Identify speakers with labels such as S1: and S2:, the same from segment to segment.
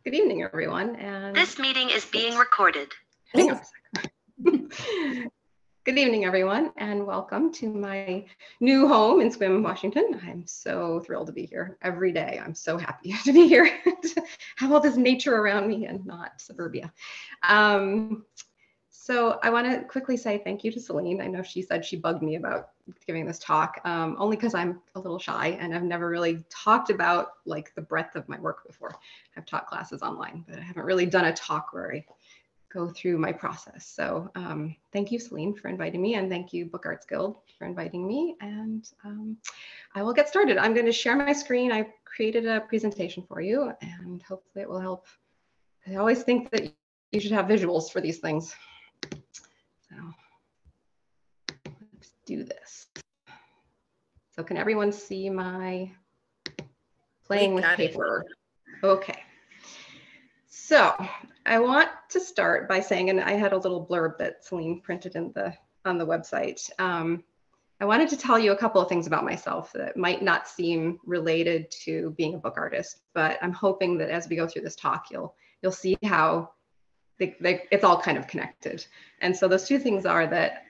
S1: Good evening, everyone. And
S2: this meeting is being recorded.
S1: Hang on a second. Good evening, everyone, and welcome to my new home in Sequim, Washington. I'm so thrilled to be here every day. I'm so happy to be here, to have all this nature around me and not suburbia. So I want to quickly say thank you to Celine. I know she said she bugged me about giving this talk, only because I'm a little shy and I've never really talked about like the breadth of my work before. I've taught classes online, but I haven't really done a talk where I go through my process. So thank you, Celine, for inviting me, and thank you, Book Arts Guild, for inviting me. And I will get started. I'm going to share my screen. I created a presentation for you, and hopefully it will help. I always think that you should have visuals for these things. So let's do this. So can everyone see my playing with paper? Okay. So I want to start by saying, and I had a little blurb that Celine printed on the website. I wanted to tell you a couple of things about myself that might not seem related to being a book artist, but I'm hoping that as we go through this talk, you'll see how it's all kind of connected. And so those two things are that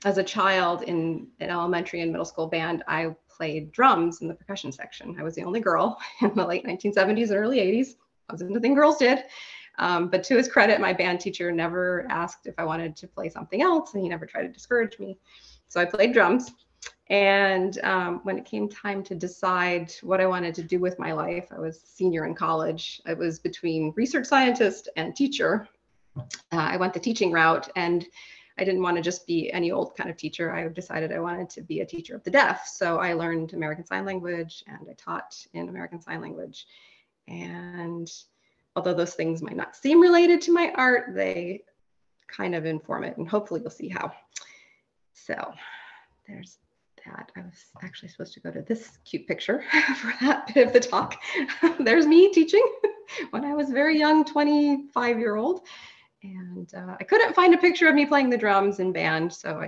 S1: as a child in an elementary and middle school band, I played drums in the percussion section. I was the only girl in the late 1970s and early 80s. Wasn't a thing girls did. But to his credit, my band teacher never asked if I wanted to play something else, and he never tried to discourage me. So I played drums. And when it came time to decide what I wanted to do with my life, I was a senior in college. I was between research scientist and teacher. I went the teaching route, and I didn't want to just be any old kind of teacher. I decided I wanted to be a teacher of the deaf. So I learned American Sign Language, and I taught in American Sign Language. And although those things might not seem related to my art, they kind of inform it, and hopefully you'll see how. So there's that. I was actually supposed to go to this cute picture for that bit of the talk. There's me teaching when I was very young, 25-year-old. And I couldn't find a picture of me playing the drums in band, so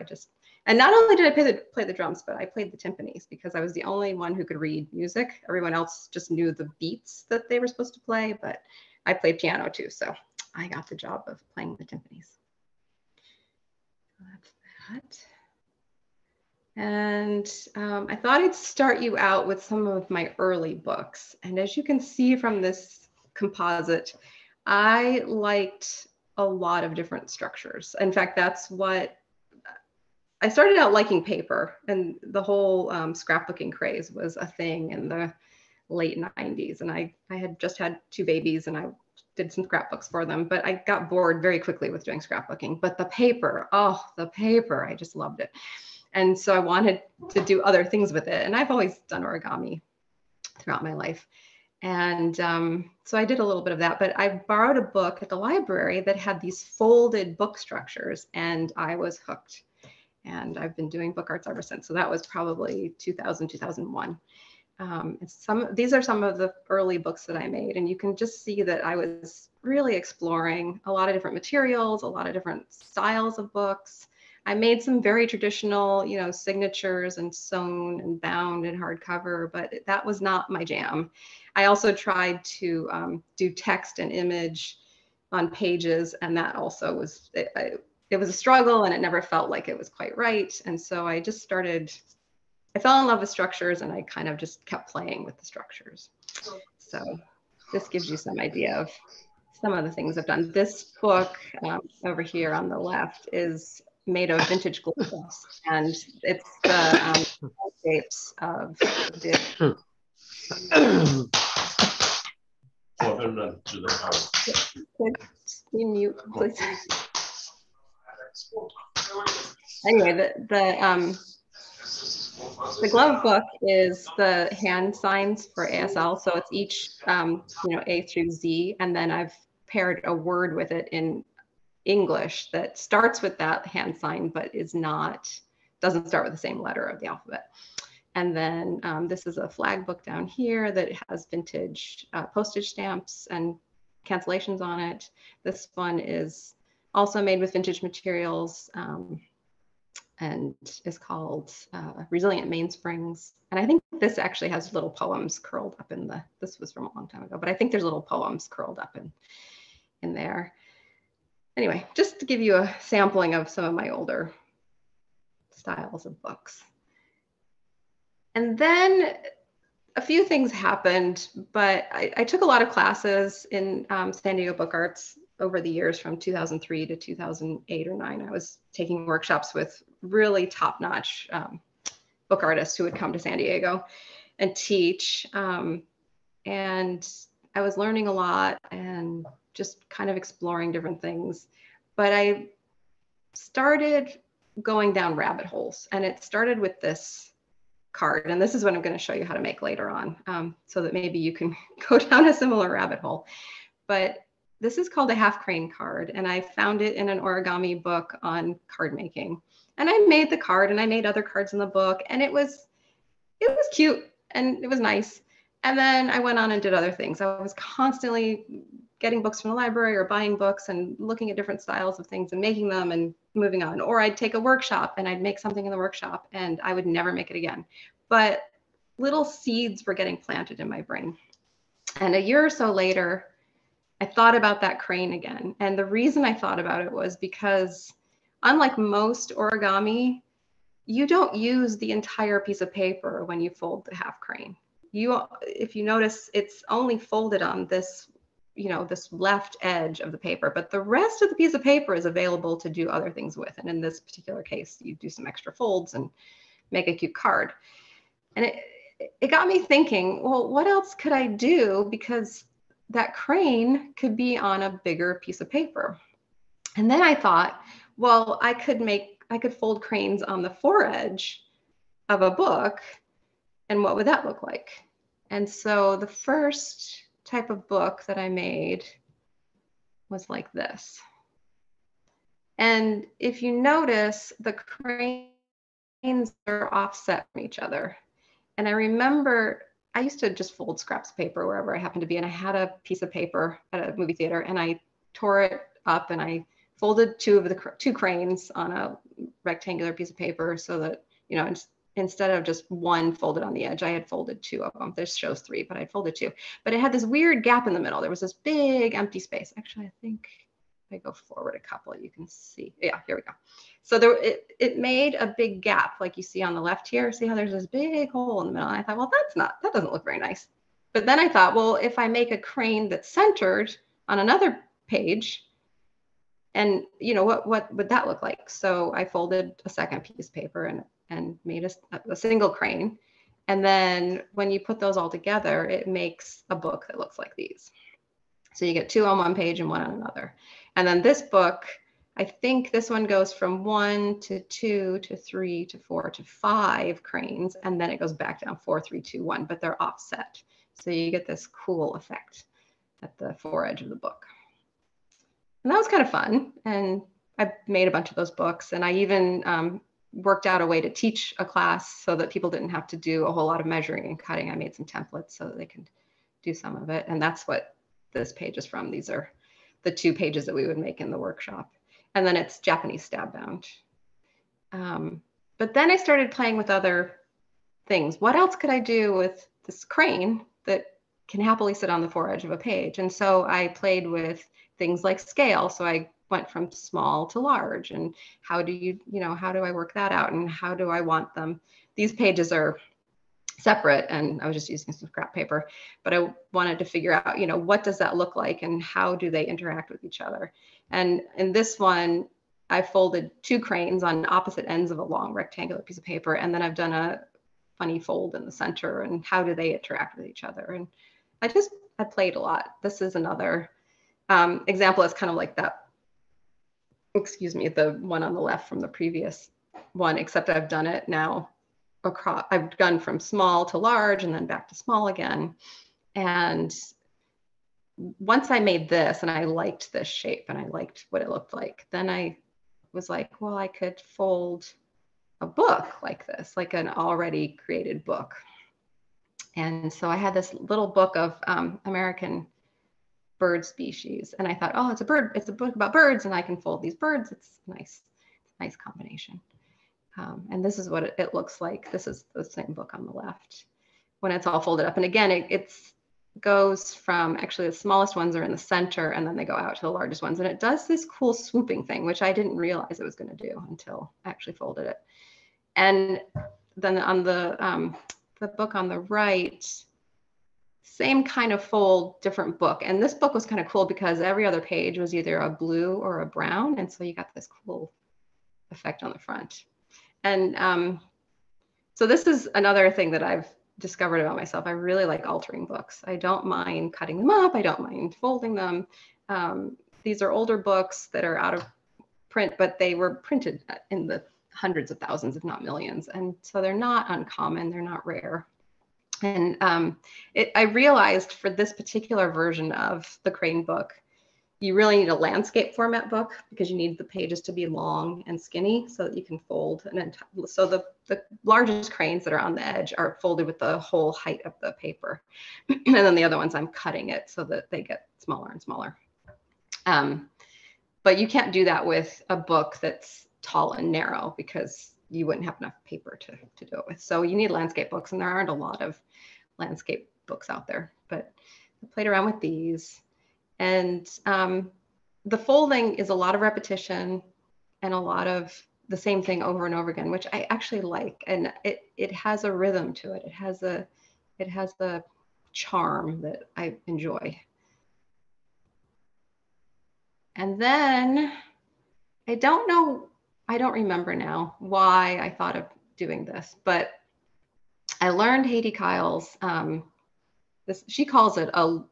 S1: and not only did I play the drums, but I played the timpanis because I was the only one who could read music. Everyone else just knew the beats that they were supposed to play, but I played piano too, so I got the job of playing the timpanis. So that's that. And I thought I'd start you out with some of my early books. And as you can see from this composite, I liked a lot of different structures. In fact, that's what I started out liking paper, and the whole scrapbooking craze was a thing in the late 90s. And I had just had 2 babies, and I did some scrapbooks for them, but I got bored very quickly with doing scrapbooking. But the paper, I just loved it. And so I wanted to do other things with it. And I've always done origami throughout my life. And so I did a little bit of that, but I borrowed a book at the library that had these folded book structures, and I was hooked. And I've been doing book arts ever since. So that was probably 2000, 2001. These are some of the early books that I made, and you can just see that I was really exploring a lot of different materials, a lot of different styles of books. I made some very traditional, signatures and sewn and bound and hardcover, but that was not my jam. I also tried to do text and image on pages, and that also was, it was a struggle, and it never felt like it was quite right. And so I fell in love with structures, and I kind of just kept playing with the structures. So this gives you some idea of some of the things I've done. This book over here on the left is made of vintage globes, and it's the shapes of the mute, please. Anyway, the glove book is the hand signs for ASL, so it's each A through Z, and then I've paired a word with it in English that starts with that hand sign, but doesn't start with the same letter of the alphabet. And then this is a flag book down here that has vintage postage stamps and cancellations on it. This one is also made with vintage materials. and is called Resilient Mainsprings. And I think this actually has little poems curled up in this was from a long time ago, but I think there's little poems curled up in there. Anyway, just to give you a sampling of some of my older styles of books. And then a few things happened, but I took a lot of classes in San Diego Book Arts over the years from 2003 to 2008 or 9. I was taking workshops with really top-notch book artists who would come to San Diego and teach. And I was learning a lot and just kind of exploring different things. But I started going down rabbit holes, and it started with this card. And this is what I'm going to show you how to make later on, so that maybe you can go down a similar rabbit hole. But this is called a half crane card, and I found it in an origami book on card making. And I made the card, and I made other cards in the book, and it was cute and it was nice. And then I went on and did other things. I was constantly getting books from the library or buying books and looking at different styles of things and making them and moving on. Or I'd take a workshop and I'd make something in the workshop and I would never make it again. But little seeds were getting planted in my brain. And a year or so later, I thought about that crane again. And the reason I thought about it was because unlike most origami, you don't use the entire piece of paper when you fold the half crane. If you notice, it's only folded on this, this left edge of the paper, but the rest of the piece of paper is available to do other things with. And in this particular case, you do some extra folds and make a cute card. And it got me thinking, well, what else could I do? Because that crane could be on a bigger piece of paper. And then I thought, well, I could fold cranes on the foredge of a book. And what would that look like? And so the first type of book that I made was like this. And if you notice, the cranes are offset from each other. And I remember I used to just fold scraps of paper wherever I happened to be. And I had a piece of paper at a movie theater and I tore it up and I folded two cranes on a rectangular piece of paper so that, instead of just one folded on the edge, I had folded two of them. This shows three, but I folded two. But it had this weird gap in the middle. There was this big empty space. Actually, I think if I go forward a couple, you can see. Yeah, here we go. So it made a big gap like you see on the left here. See how there's this big hole in the middle? And I thought, well, that doesn't look very nice. But then I thought, well, if I make a crane that's centered on another page, and what would that look like? So I folded a second piece of paper and made a single crane. And then when you put those all together, it makes a book that looks like these. So you get two on one page and one on another. And then this book, I think this one goes from 1 to 2 to 3 to 4 to 5 cranes. And then it goes back down 4, 3, 2, 1, but they're offset. So you get this cool effect at the foredge of the book. And that was kind of fun. And I made a bunch of those books. And I even worked out a way to teach a class so that people didn't have to do a whole lot of measuring and cutting. I made some templates so that they could do some of it. And that's what this page is from. These are the 2 pages that we would make in the workshop. And then it's Japanese stab bound. But then I started playing with other things. What else could I do with this crane that can happily sit on the foredge of a page? And so I played with things like scale. So I went from small to large, and how do I work that out, and how do I want them? These pages are separate, and I was just using some scrap paper, but I wanted to figure out, what does that look like and how do they interact with each other? And in this one, I folded 2 cranes on opposite ends of a long rectangular piece of paper, and then I've done a funny fold in the center, and how do they interact with each other? And I played a lot. This is another example. It's kind of like that, the one on the left from the previous one, except I've done it now across. I've gone from small to large and then back to small again. And once I made this and I liked this shape and I liked what it looked like, then I was like, well, I could fold a book like this, like an already created book. And so I had this little book of American bird species. And I thought, oh, it's a book about birds and I can fold these birds. It's nice combination. And this is what it looks like. This is the same book on the left when it's all folded up. And again, it goes from, actually the smallest ones are in the center and then they go out to the largest ones. And it does this cool swooping thing, which I didn't realize it was going to do until I actually folded it. And then on the book on the right, same kind of fold, different book. And this book was kind of cool because every other page was either a blue or a brown. And so you got this cool effect on the front. And so this is another thing that I've discovered about myself. I really like altering books. I don't mind cutting them up. I don't mind folding them. These are older books that are out of print, but they were printed in the hundreds of thousands, if not millions. And so they're not uncommon. They're not rare. And I realized for this particular version of the Crane book, you really need a landscape format book because you need the pages to be long and skinny so that you can fold. And so the largest cranes that are on the edge are folded with the whole height of the paper. And then the other ones, I'm cutting it so that they get smaller and smaller. But you can't do that with a book that's tall and narrow because you wouldn't have enough paper to do it with. So you need landscape books, and there aren't a lot of landscape books out there. But I played around with these. And the folding is a lot of repetition and a lot of the same thing over and over again, which I actually like. And it has a rhythm to it. It has a charm that I enjoy. And then I don't remember now why I thought of doing this, but I learned Haiti Kyle's she calls it what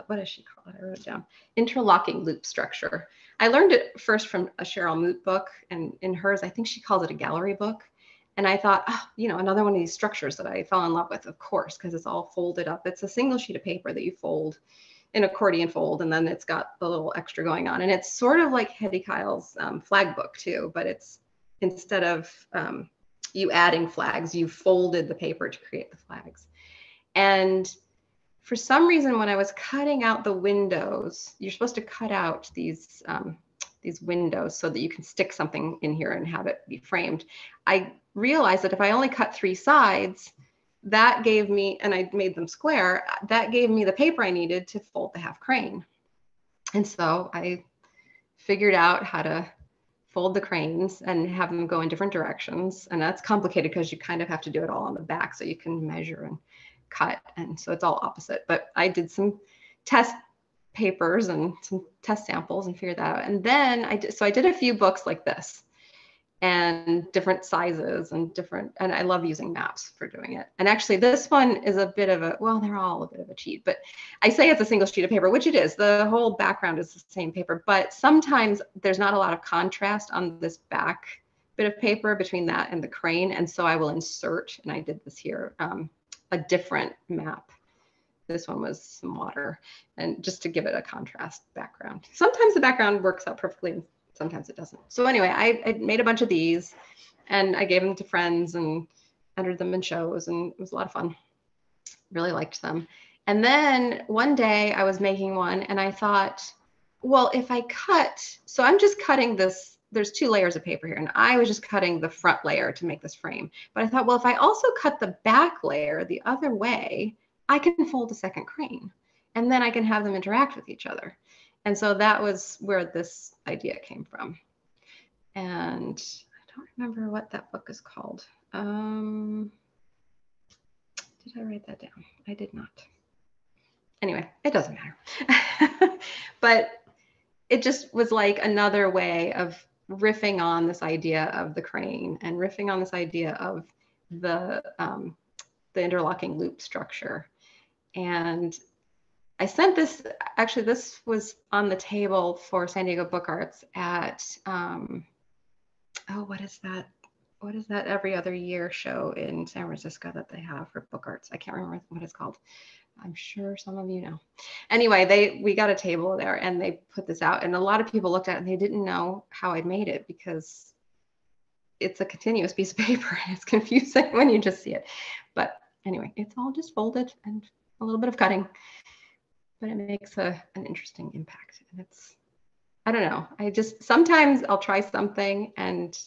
S1: does she call it? I wrote it down. Interlocking loop structure. I learned it first from a Cheryl Moot book, and in hers, I think she calls it a gallery book. And I thought, oh, another one of these structures that I fell in love with, of course, because it's all folded up. It's a single sheet of paper that you fold in accordion fold, and then it's got a little extra going on. And it's sort of like Hetty Kyle's flag book too, but it's instead of you adding flags, you folded the paper to create the flags. And for some reason, when I was cutting out the windows, you're supposed to cut out these windows so that you can stick something in here and have it be framed. I realized that if I only cut 3 sides, that gave me, and I made them square, that gave me the paper I needed to fold the half crane. And so I figured out how to fold the cranes and have them go in different directions. And that's complicated because you kind of have to do it all on the back so you can measure and cut, and so it's all opposite. But I did some test papers and some test samples and figured that out. And then I did a few books like this and different sizes and I love using maps for doing it. And actually this one is a bit of a, well, they're all a bit of a cheat, but I say it's a single sheet of paper, which it is. The whole background is the same paper, but sometimes there's not a lot of contrast on this back bit of paper between that and the crane. And so I will insert, and I did this here, a different map. This one was some water, and just to give it a contrast background. Sometimes the background works out perfectly, sometimes it doesn't. So anyway, I made a bunch of these and I gave them to friends and entered them in shows, and it was a lot of fun. Really liked them. And then one day I was making one and I thought, well, if I cut, so I'm just cutting this, there's 2 layers of paper here, and I was just cutting the front layer to make this frame. But I thought, well, if I also cut the back layer the other way, I can fold a second crane, and then I can have them interact with each other. And so that was where this idea came from. And I don't remember what that book is called. Did I write that down? I did not. Anyway, it doesn't matter. But it just was like another way of riffing on this idea of the crane and riffing on this idea of the interlocking loop structure. And I sent this, actually this was on the table for San Diego Book Arts at, what is that every other year show in San Francisco that they have for book arts? I can't remember what it's called. I'm sure some of you know. Anyway, we got a table there and they put this out, and a lot of people looked at it and they didn't know how I'd made it because it's a continuous piece of paper and it's confusing when you just see it. But anyway, it's all just folded and a little bit of cutting, but it makes an interesting impact. And it's, I don't know, sometimes I'll try something and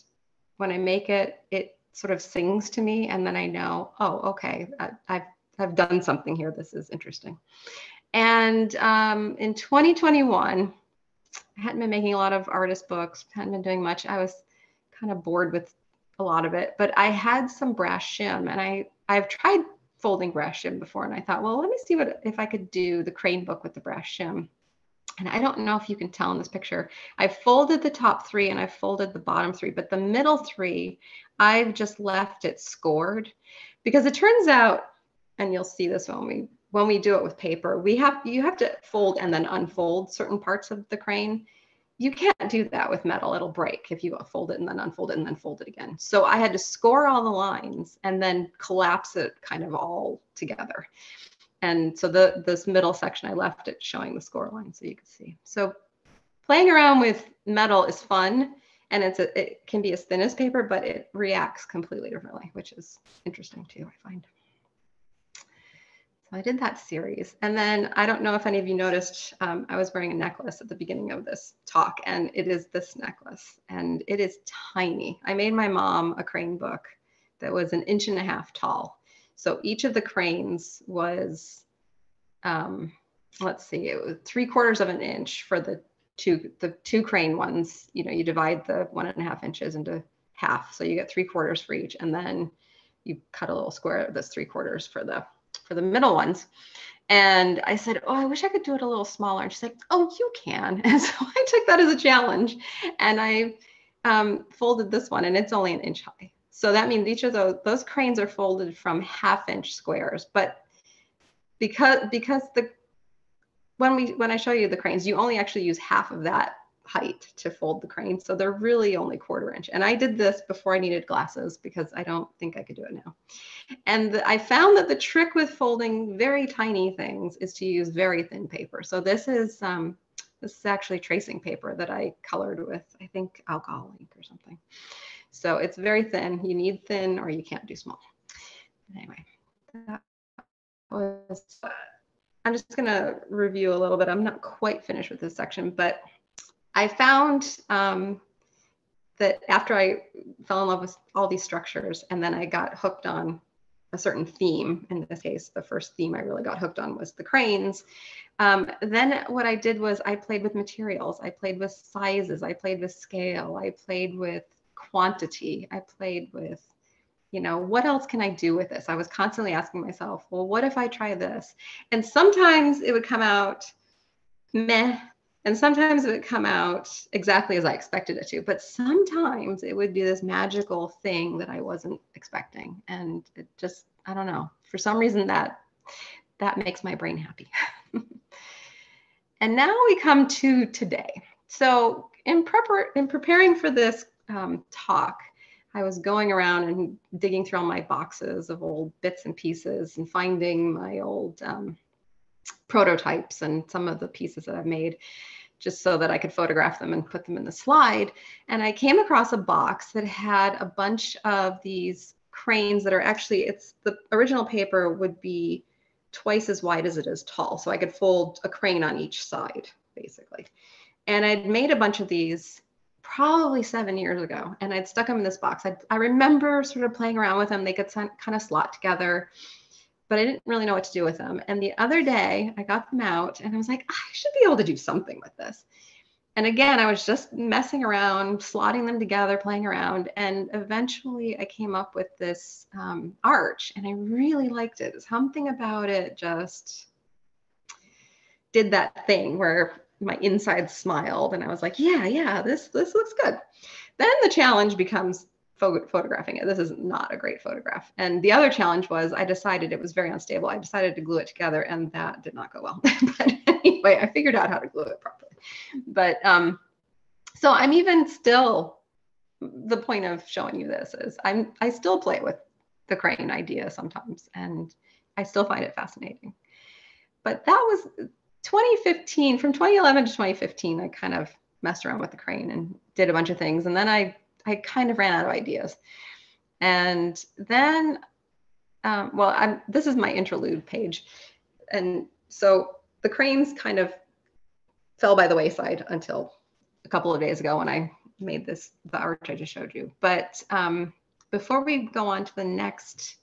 S1: when I make it, it sort of sings to me, and then I know, oh, okay, I've done something here. This is interesting. And in 2021, I hadn't been making a lot of artist books, hadn't been doing much. I was kind of bored with a lot of it, but I had some brass shim, and I've tried folding brass shim before, and I thought, well, let me see if I could do the crane book with the brass shim. And I don't know if you can tell in this picture, I folded the top 3 and I folded the bottom 3, but the middle 3, I've just left it scored, because it turns out, and you'll see this when we do it with paper, you have to fold and then unfold certain parts of the crane. You can't do that with metal. It'll break if you fold it and then unfold it and then fold it again. So I had to score all the lines and then collapse it kind of all together. And so this middle section, I left it showing the score line so you can see. So playing around with metal is fun, and it can be as thin as paper, but it reacts completely differently, which is interesting too, I find. So I did that series. And then I don't know if any of you noticed, I was wearing a necklace at the beginning of this talk, and it is this necklace, and it is tiny. I made my mom a crane book that was 1.5 inches tall. So each of the cranes was, let's see, it was 3/4 of an inch for the two crane ones. You know, you divide the 1.5 inches into half. So you get 3/4 for each. And then you cut a little square that's 3/4 for the middle ones. And I said, oh, I wish I could do it a little smaller. And she's like, oh, you can. And so I took that as a challenge, and I folded this one, and it's only 1 inch high. So that means each of those cranes are folded from 1/2 inch squares. But because when I show you the cranes, you only actually use half of that height to fold the crane. So they're really only 1/4 inch. And I did this before I needed glasses, because I don't think I could do it now. And I found that the trick with folding very tiny things is to use very thin paper. So this is actually tracing paper that I colored with, I think, alcohol ink or something. So it's very thin. You need thin, or you can't do small. Anyway, I'm just going to review a little bit. I'm not quite finished with this section, but I found that after I fell in love with all these structures, and then I got hooked on a certain theme. In this case, the first theme I really got hooked on was the cranes. Then what I did was I played with materials. I played with sizes. I played with scale. I played with quantity. I played with, you know, what else can I do with this? I was constantly asking myself, well, what if I try this? And sometimes it would come out meh, and sometimes it would come out exactly as I expected it to. But sometimes it would be this magical thing that I wasn't expecting. And it just, I don't know, for some reason that makes my brain happy. And now we come to today. So in preparing for this talk, I was going around and digging through all my boxes of old bits and pieces and finding my old prototypes and some of the pieces that I've made, just so that I could photograph them and put them in the slide. And I came across a box that had a bunch of these cranes that are actually, it's the original paper would be twice as wide as it is tall. So I could fold a crane on each side, basically. And I'd made a bunch of these probably 7 years ago, and I'd stuck them in this box. I remember sort of playing around with them. They could kind of slot together, but I didn't really know what to do with them. And the other day I got them out, and I was like, I should be able to do something with this. And again, I was just messing around, slotting them together, playing around. And eventually I came up with this arch, and I really liked it. Something about it just did that thing where my inside smiled, and I was like, yeah, this looks good. Then the challenge becomes photographing it. This is not a great photograph. And the other challenge was I decided it was very unstable. I decided to glue it together, and that did not go well. But anyway, I figured out how to glue it properly. But so I'm even still, the point of showing you this is I still play with the crane idea sometimes, and I still find it fascinating. But that was 2015, from 2011 to 2015, I kind of messed around with the crane and did a bunch of things. And then I kind of ran out of ideas. And then, this is my interlude page. And so the cranes kind of fell by the wayside until a couple of days ago when I made the art I just showed you. But before we go on to the next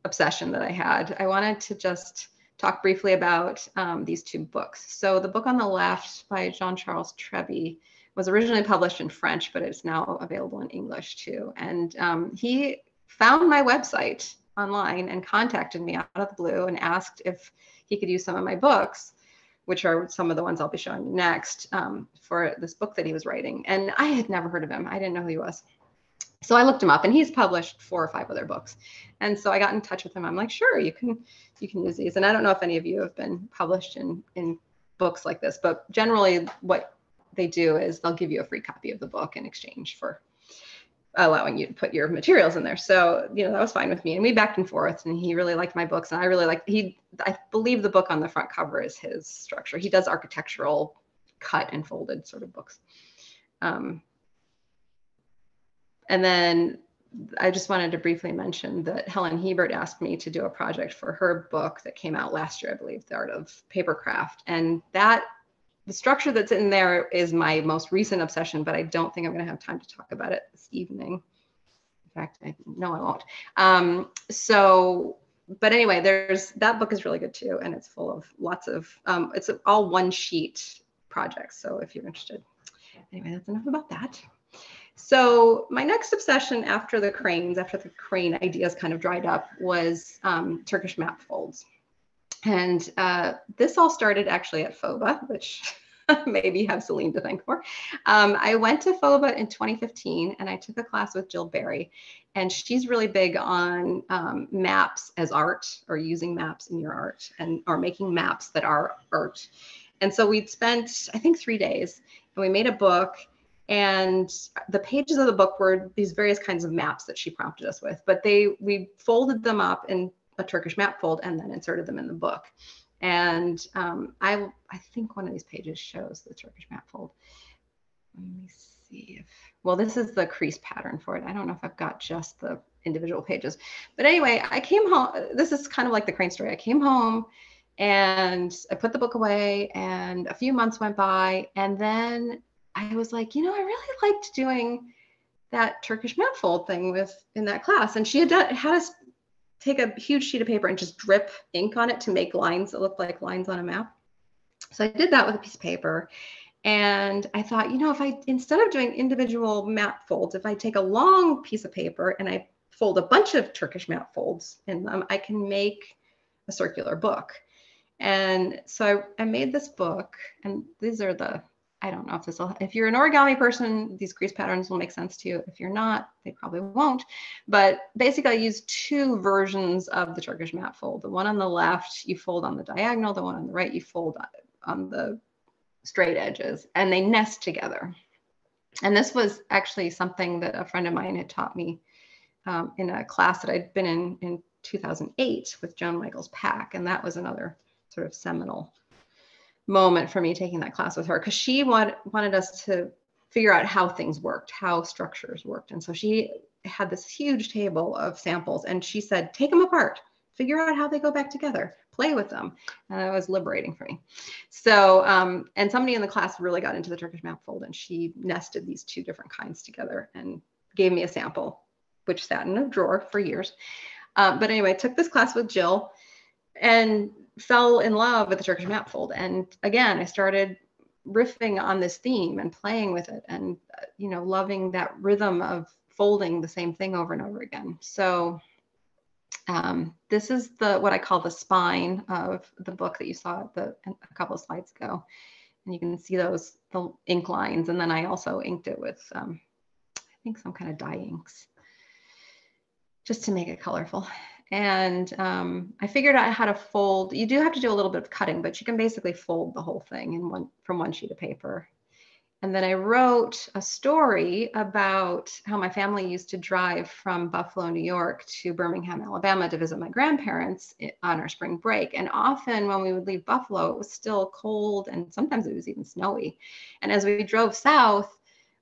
S1: obsession that I had, I wanted to just talk briefly about these two books. So the book on the left by Jean-Charles Treby was originally published in French, but it's now available in English too. And he found my website online and contacted me out of the blue and asked if he could use some of my books, which are some of the ones I'll be showing you next, for this book that he was writing. And I had never heard of him. I didn't know who he was. So I looked him up, and he's published 4 or 5 other books. And so I got in touch with him. I'm like, sure, you can use these. And I don't know if any of you have been published in books like this, but generally what they do is they'll give you a free copy of the book in exchange for allowing you to put your materials in there. So, that was fine with me. And we backed and forth, and he really liked my books. And I really liked, I believe the book on the front cover is his structure. He does architectural cut and folded sort of books. And then I just wanted to briefly mention that Helen Hebert asked me to do a project for her book that came out last year, I believe, The Art of Papercraft. And the structure that's in there is my most recent obsession, but I don't think I'm going to have time to talk about it this evening. In fact, I won't. But anyway, that book is really good too. And it's full of lots of, it's all one sheet projects. So if you're interested. Anyway, that's enough about that. So my next obsession after the crane ideas kind of dried up, was Turkish map folds. And this all started actually at FOBA, which maybe have Celine to thank for. I went to FOBA in 2015, and I took a class with Jill Berry. And she's really big on maps as art, or using maps in your art, or making maps that are art. And so we'd spent, I think, 3 days, and we made a book. And the pages of the book were these various kinds of maps that she prompted us with, but we folded them up in a Turkish map fold and then inserted them in the book. And I think one of these pages shows the Turkish map fold. Let me see well, this is the crease pattern for it. I don't know if I've got just the individual pages, but anyway, I came home. This is kind of like the crane story. I came home and I put the book away, and a few months went by, and then I was like, I really liked doing that Turkish map fold thing in that class. And she had us take a huge sheet of paper and just drip ink on it to make lines that looked like lines on a map. So I did that with a piece of paper. And I thought, if instead of doing individual map folds, if I take a long piece of paper and I fold a bunch of Turkish map folds in them, I can make a circular book. And so I made this book, and these are I don't know if you're an origami person, these crease patterns will make sense to you. If you're not, they probably won't. But basically I used 2 versions of the Turkish map fold. The one on the left, you fold on the diagonal. The one on the right, you fold on the straight edges, and they nest together. And this was actually something that a friend of mine had taught me in a class that I'd been in 2008 with Joan Michaels Pack. And that was another sort of seminal moment for me taking that class with her, because she wanted us to figure out how things worked, how structures worked. And so she had this huge table of samples, and she said, take them apart, figure out how they go back together, play with them. And that was liberating for me. So, and somebody in the class really got into the Turkish map fold, and she nested these 2 different kinds together and gave me a sample, which sat in a drawer for years. But anyway, I took this class with Jill and fell in love with the Turkish map fold. And again, I started riffing on this theme and playing with it, and loving that rhythm of folding the same thing over and over again. So this is what I call the spine of the book that you saw a couple of slides ago. And you can see the ink lines. And then I also inked it with, I think, some kind of dye inks, just to make it colorful. And I figured out how to fold. You do have to do a little bit of cutting, but you can basically fold the whole thing from one sheet of paper. And then I wrote a story about how my family used to drive from Buffalo, New York to Birmingham, Alabama to visit my grandparents on our spring break. And often when we would leave Buffalo, it was still cold, and sometimes it was even snowy. And as we drove south,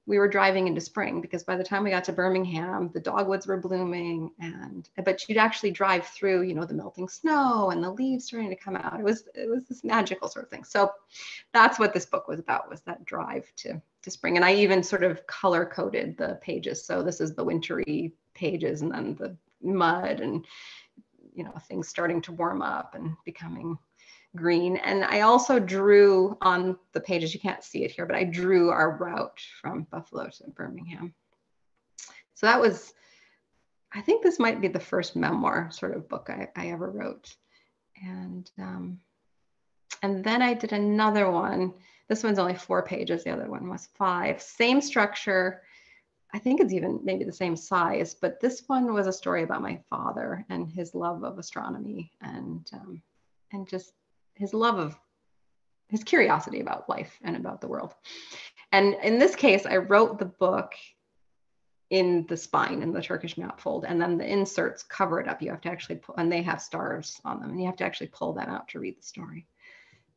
S1: we were driving into spring, because by the time we got to Birmingham, the dogwoods were blooming, but you'd actually drive through, you know, the melting snow and the leaves starting to come out. It was this magical sort of thing. So that's what this book was about, was that drive to spring. And I even sort of color coded the pages. So this is the wintry pages, and then the mud and, you know, things starting to warm up and becoming green. And I also drew on the pages, you can't see it here, but I drew our route from Buffalo to Birmingham. So that was, I think this might be the first memoir sort of book I ever wrote. And then I did another one. This one's only 4 pages. The other one was 5. Same structure. I think it's even maybe the same size, but this one was a story about my father and his love of astronomy, and just his love of, his curiosity about life and about the world. And in this case, I wrote the book in the spine, in the Turkish map fold, and then the inserts cover it up. You have to actually pull, and they have stars on them, and you have to actually pull that out to read the story.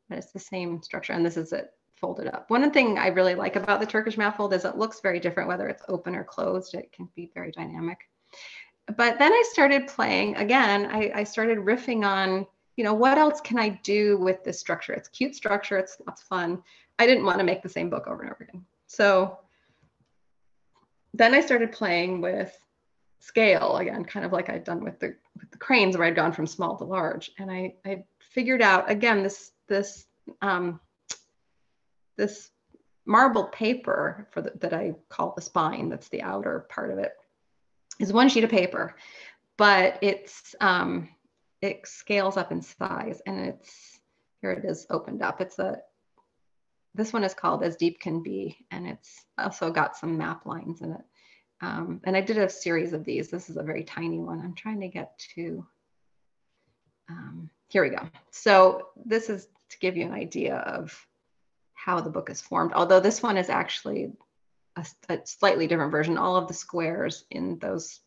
S1: But it's the same structure, and this is it folded up. One thing I really like about the Turkish map fold is it looks very different, whether it's open or closed. It can be very dynamic. But then I started playing again. I started riffing on, you know, what else can I do with this structure? It's cute structure. It's lots of fun. I didn't want to make the same book over and over again. So then I started playing with scale again, kind of like I'd done with the cranes, where I'd gone from small to large. And I figured out, again, this marbled paper that I call the spine, that's the outer part of it, is one sheet of paper, but it's it scales up in size, and it's, here it is opened up. This one is called As Deep Can Be, and it's also got some map lines in it. And I did a series of these. This is a very tiny one. I'm trying to get to, here we go. So this is to give you an idea of how the book is formed, although this one is actually a slightly different version. All of the squares in those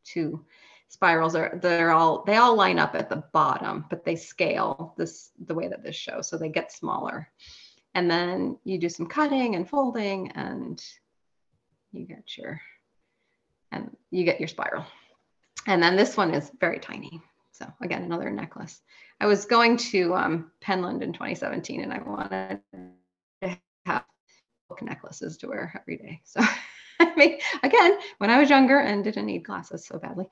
S1: 2 spirals they all line up at the bottom, but they scale the way that this shows, so they get smaller. And then you do some cutting and folding, and you get your spiral. And then this one is very tiny. So again, another necklace. I was going to Penland in 2017, and I wanted to have book necklaces to wear every day. So I mean, again, when I was younger and didn't need glasses so badly,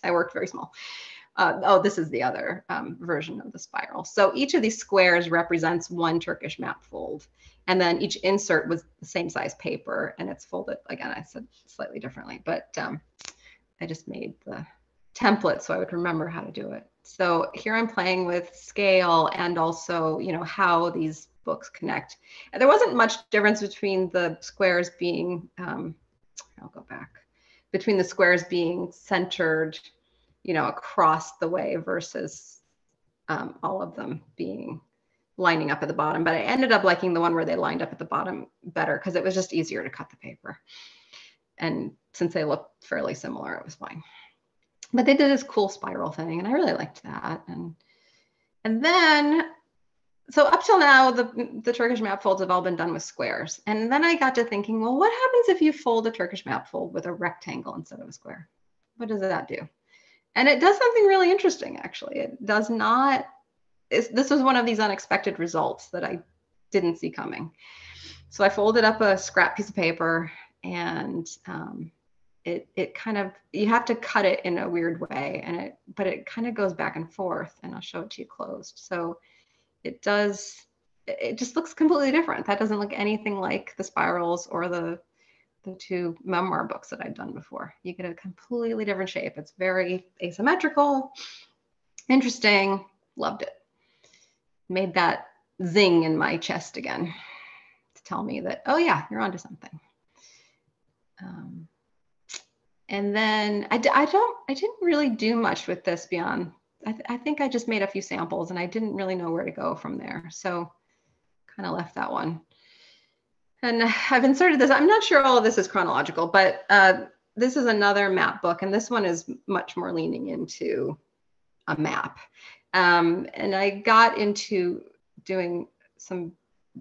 S1: I worked very small. This is the other version of the spiral. So each of these squares represents one Turkish map fold. And then each insert was the same size paper, and it's folded, again, I said slightly differently, but I just made the template so I would remember how to do it. So here I'm playing with scale, and also, you know, how these books connect. And there wasn't much difference between the squares being, I'll go back, between the squares being centered, you know, across the way versus all of them being lining up at the bottom. But I ended up liking the one where they lined up at the bottom better, because it was just easier to cut the paper. And since they look fairly similar, it was fine. But they did this cool spiral thing, and I really liked that. And then, so up till now, the Turkish map folds have all been done with squares. And then I got to thinking, well, what happens if you fold a Turkish map fold with a rectangle instead of a square? What does that do? And it does something really interesting, actually. It does not, this was one of these unexpected results that I didn't see coming. So I folded up a scrap piece of paper, and it kind of, you have to cut it in a weird way, but it kind of goes back and forth, and I'll show it to you closed. So it just looks completely different. That doesn't look anything like the spirals or the 2 memoir books that I've done before. You get a completely different shape. It's very asymmetrical, interesting, loved it. Made that zing in my chest again to tell me that, oh yeah, you're onto something. And then I didn't really do much with this beyond, I think I just made a few samples, and I didn't really know where to go from there. So kind of left that one. And I've inserted this. I'm not sure all of this is chronological, but this is another map book, and this one is much more leaning into a map. And I got into doing some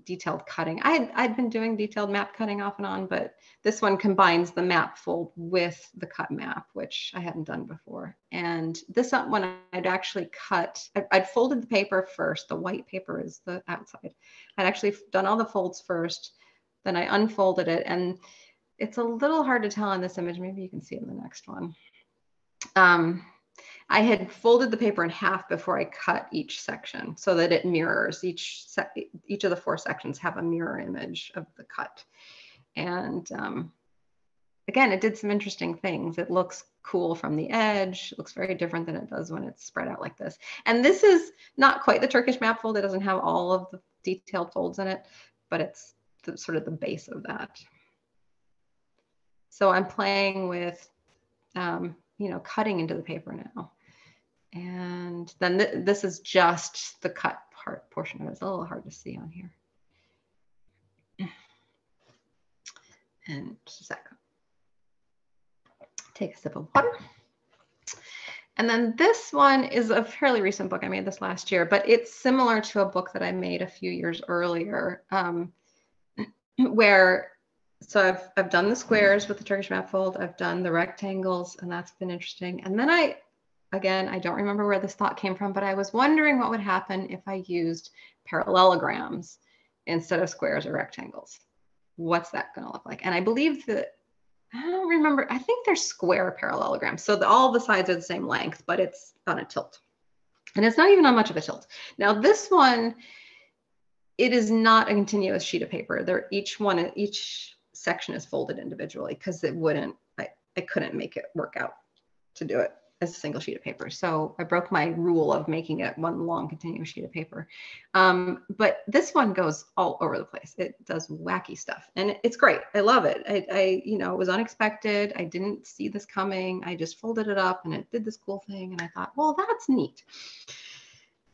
S1: detailed cutting. I'd been doing detailed map cutting off and on, but this one combines the map fold with the cut map, which I hadn't done before. And this one I'd actually cut, I'd folded the paper first. The white paper is the outside. I'd actually done all the folds first, then I unfolded it. And it's a little hard to tell in this image. Maybe you can see it in the next one. I had folded the paper in half before I cut each section so that it mirrors each of the 4 sections have a mirror image of the cut. And again, it did some interesting things. It looks cool from the edge. It looks very different than it does when it's spread out like this. And this is not quite the Turkish map fold. It doesn't have all of the detailed folds in it, but it's sort of the base of that. So I'm playing with, you know, cutting into the paper now. And then this is just the cut portion of it. It's a little hard to see on here. And just a second. Take a sip of water. And then this one is a fairly recent book. I made this last year, but it's similar to a book that I made a few years earlier, so I've done the squares with the Turkish map fold. I've done the rectangles, and that's been interesting. And then again, I don't remember where this thought came from, but I was wondering what would happen if I used parallelograms instead of squares or rectangles. What's that going to look like? And I believe that, I don't remember, I think they're square parallelograms. So all the sides are the same length, but it's on a tilt. And it's not even on much of a tilt. Now this one, it is not a continuous sheet of paper. Each section is folded individually because I couldn't make it work out to do it as a single sheet of paper. So I broke my rule of making it one long continuous sheet of paper. But this one goes all over the place. It does wacky stuff and it's great. I love it. You know, it was unexpected. I didn't see this coming. I just folded it up and it did this cool thing. And I thought, well, that's neat.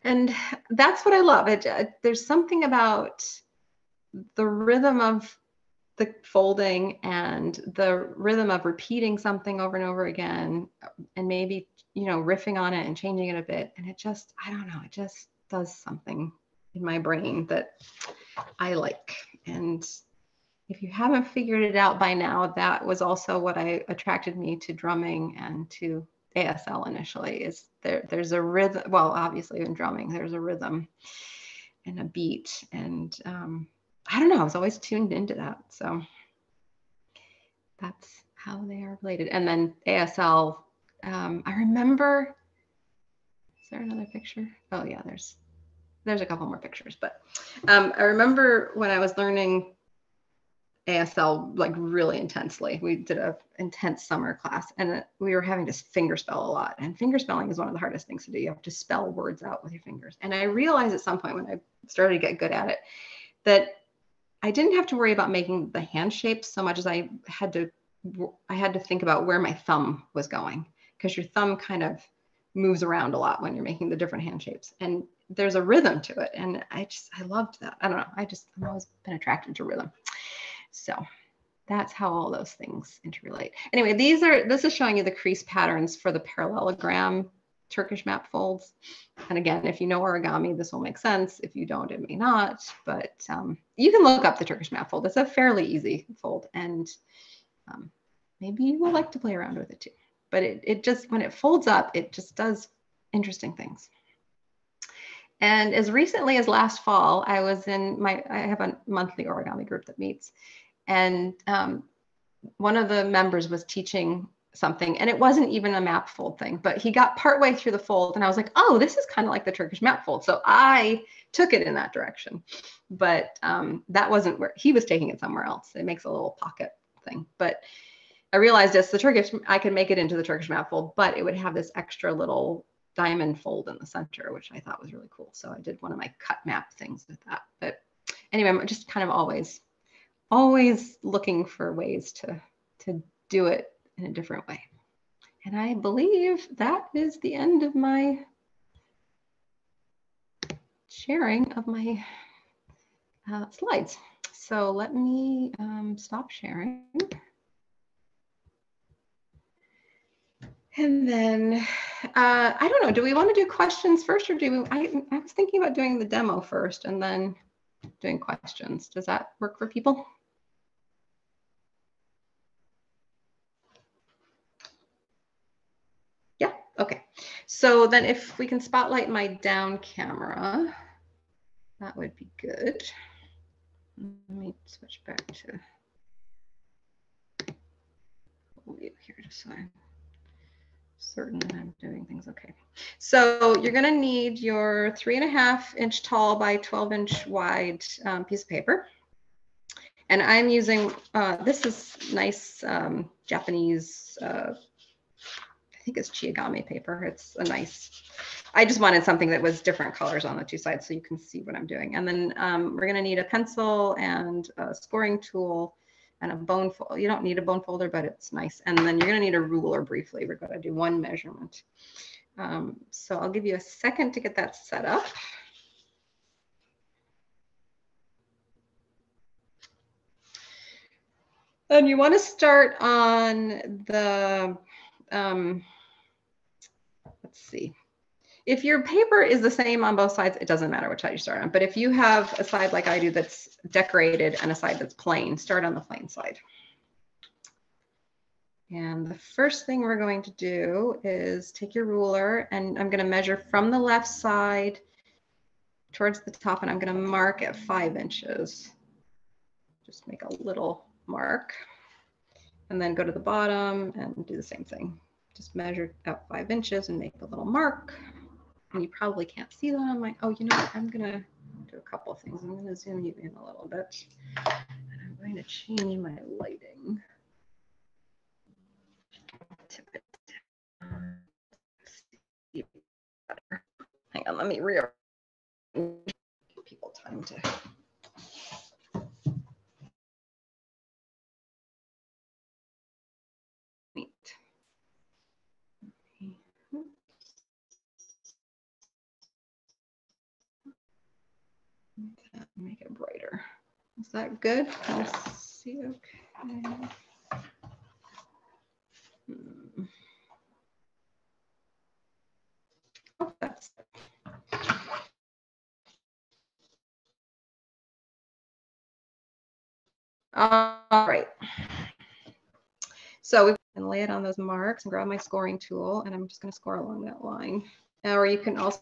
S1: And that's what I love. There's something about the rhythm of the folding and the rhythm of repeating something over and over again, and maybe, you know, riffing on it and changing it a bit. And it just, I don't know, it just does something in my brain that I like. And if you haven't figured it out by now, that was also what attracted me to drumming and to ASL initially, is there's a rhythm. Well, obviously in drumming, there's a rhythm and a beat. And I don't know, I was always tuned into that. So that's how they are related. And then ASL, I remember, is there another picture? Oh yeah, there's a couple more pictures, but I remember when I was learning ASL like really intensely, we did an intense summer class and we were having to finger spell a lot. And finger spelling is one of the hardest things to do. You have to spell words out with your fingers. And I realized at some point when I started to get good at it, that I didn't have to worry about making the hand shapes so much as I had to think about where my thumb was going, because your thumb kind of moves around a lot when you're making the different hand shapes, and there's a rhythm to it. And I loved that. I don't know. I've always been attracted to rhythm. So that's how all those things interrelate. Anyway, this is showing you the crease patterns for the parallelogram Turkish map folds. And again, if you know origami, this will make sense. If you don't, it may not, but you can look up the Turkish map fold. It's a fairly easy fold, and maybe you will like to play around with it too. But it just, when it folds up, it just does interesting things. And as recently as last fall, I have a monthly origami group that meets, and one of the members was teaching something, and it wasn't even a map fold thing, but he got partway through the fold and I was like, oh, this is kind of like the Turkish map fold. So I took it in that direction, but that wasn't where he was taking it, somewhere else. It makes a little pocket thing, but I realized I could make it into the Turkish map fold, but it would have this extra little diamond fold in the center, which I thought was really cool. So I did one of my cut map things with that. But anyway, I'm just kind of always looking for ways to do it in a different way. And I believe that is the end of my sharing of my slides. So let me stop sharing. And then, I don't know, do we want to do questions first, or do we, I was thinking about doing the demo first and then doing questions. Does that work for people? Yeah, okay. So then if we can spotlight my down camera, that would be good. Let me switch back to view here just so I'm certain that I'm doing things okay. So you're gonna need your 3.5 inch tall by 12 inch wide piece of paper. And I'm using, this is nice Japanese, I think it's Chiagami paper. It's a nice, I just wanted something that was different colors on the two sides so you can see what I'm doing. And then we're gonna need a pencil and a scoring tool and a bone folder. You don't need a bone folder, but it's nice. And then you're gonna need a ruler briefly. We're gonna do one measurement. So I'll give you a second to get that set up. And you wanna start on the, let's see. If your paper is the same on both sides, it doesn't matter which side you start on. But if you have a side like I do that's decorated and a side that's plain, start on the plain side. And the first thing we're going to do is take your ruler, and I'm going to measure from the left side towards the top, and I'm going to mark at 5 inches. Just make a little mark. And then go to the bottom and do the same thing. Just measure out 5 inches and make a little mark. And you probably can't see that on my, oh, you know what? I'm gonna do a couple of things. I'm gonna zoom you in a little bit. And I'm going to change my lighting. Tip it down. Hang on, let me rearrange. Give people time to. Meet. Make it brighter. Is that good? Let's see. Okay. Oh, that's. All right. So we can lay it on those marks and grab my scoring tool, and I'm just going to score along that line. Or you can also,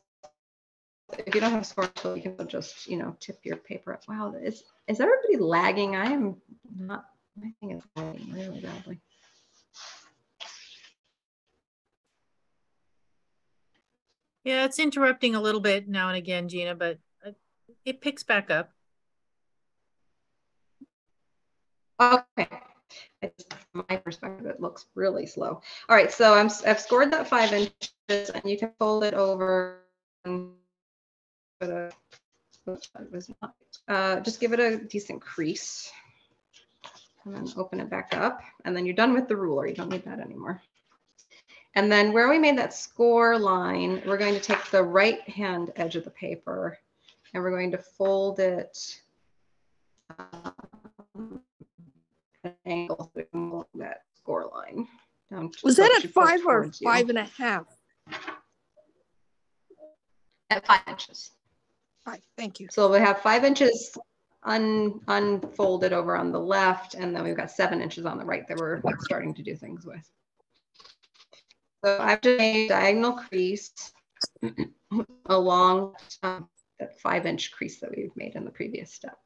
S1: if you don't have a scoring tool, you can just, you know, tip your paper up. Wow, is everybody lagging? I am not. My thing is lagging really badly.
S3: Yeah, it's interrupting a little bit now and again, Gina, but it picks back up.
S1: Okay. From my perspective, it looks really slow. All right, so I've scored that 5 inches, and you can fold it over. And just give it a decent crease, and then open it back up, and then you're done with the ruler. You don't need that anymore. And then where we made that score line, we're going to take the right hand edge of the paper, and we're going to fold it at an angle so we can hold that score line down.
S4: Was that at 5 or 5.5?
S1: At 5 inches.
S4: 5, thank you.
S1: So we have 5 inches unfolded over on the left, and then we've got 7 inches on the right that we're starting to do things with. So I've just made a diagonal crease along that 5 inch crease that we've made in the previous step.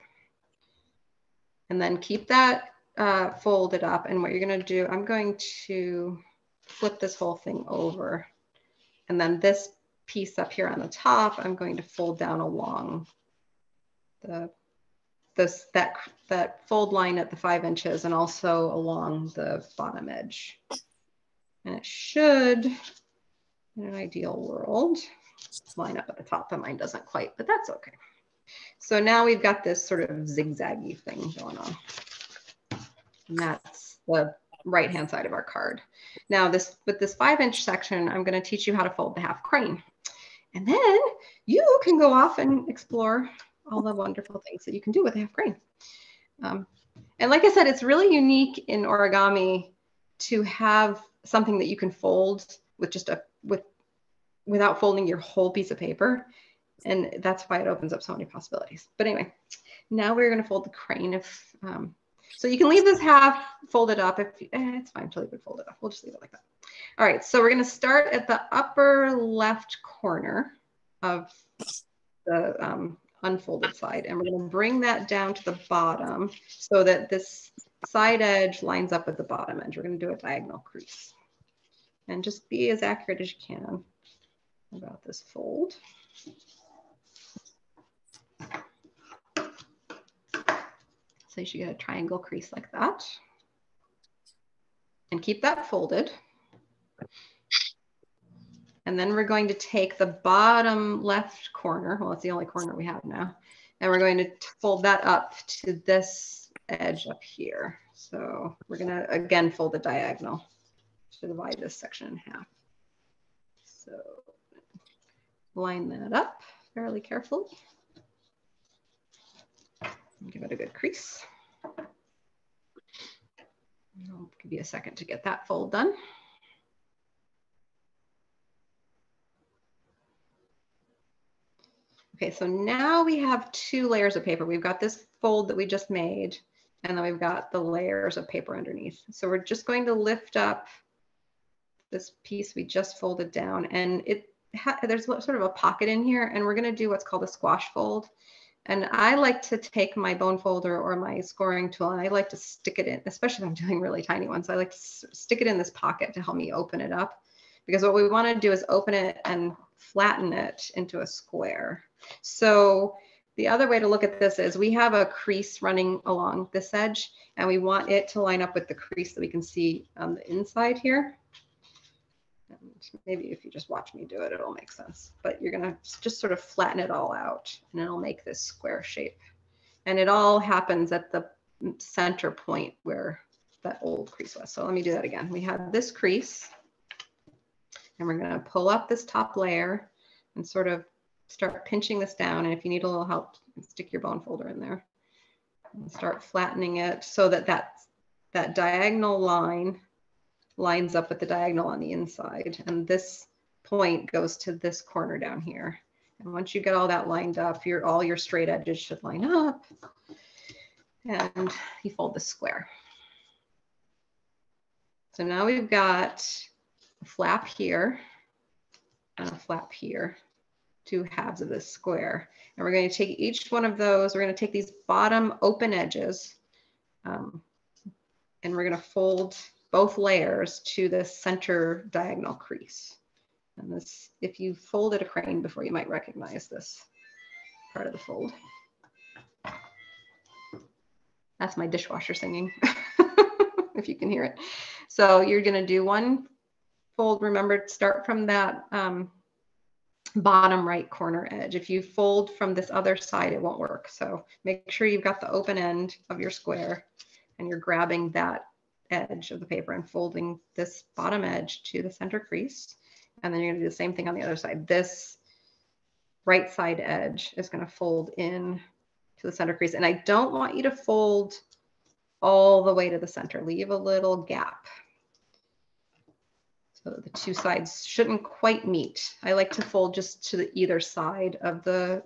S1: And then keep that folded up. And what you're going to do, I'm going to flip this whole thing over. And then this piece up here on the top, I'm going to fold down along that fold line at the 5 inches and also along the bottom edge. And it should, in an ideal world, line up at the top, but mine doesn't quite, but that's okay. So now we've got this sort of zigzaggy thing going on. And that's the right-hand side of our card. Now with this 5 inch section, I'm going to teach you how to fold the half crane. And then you can go off and explore all the wonderful things that you can do with a half crane. And like I said, it's really unique in origami to have something that you can fold with just without folding your whole piece of paper. And that's why it opens up so many possibilities. But anyway, now we're going to fold the crane. If so, you can leave this half folded up. If it's fine to leave it folded up. We'll just leave it like that. All right, so we're going to start at the upper left corner of the unfolded side, and we're going to bring that down to the bottom so that this side edge lines up with the bottom edge. We're going to do a diagonal crease, and just be as accurate as you can about this fold. So you should get a triangle crease like that, and keep that folded. And then we're going to take the bottom left corner, well, it's the only corner we have now, and we're going to fold that up to this edge up here. So we're going to, again, fold the diagonal to divide this section in half. So line that up fairly carefully. Give it a good crease. I'll give you a second to get that fold done. Okay, so now we have 2 layers of paper. We've got this fold that we just made, and then we've got the layers of paper underneath. So we're just going to lift up this piece we just folded down, and there's sort of a pocket in here, and we're going to do what's called a squash fold. And I like to take my bone folder or my scoring tool, and I like to stick it in, especially if I'm doing really tiny ones. I like to stick it in this pocket to help me open it up, because what we want to do is open it and flatten it into a square. So the other way to look at this is we have a crease running along this edge, and we want it to line up with the crease that we can see on the inside here. And maybe if you just watch me do it, it'll make sense. But you're going to just sort of flatten it all out, and it'll make this square shape. And it all happens at the center point where that old crease was. So let me do that again. We have this crease, and we're going to pull up this top layer and sort of start pinching this down. And if you need a little help, stick your bone folder in there and start flattening it so that that diagonal line lines up with the diagonal on the inside. And this point goes to this corner down here. And once you get all that lined up, all your straight edges should line up. And you fold the square. So now we've got a flap here and a flap here, 2 halves of this square. And we're going to take each one of those, we're going to take these bottom open edges, and we're going to fold both layers to the center diagonal crease. And this, if you folded a crane before, you might recognize this part of the fold. That's my dishwasher singing, if you can hear it. So you're going to do 1 fold. Remember, start from that bottom right corner edge. If you fold from this other side, it won't work. So make sure you've got the open end of your square, and you're grabbing that edge of the paper and folding this bottom edge to the center crease. And then you're going to do the same thing on the other side. This right side edge is going to fold in to the center crease. And I don't want you to fold all the way to the center. Leave a little gap, so the 2 sides shouldn't quite meet. I like to fold just to either side of the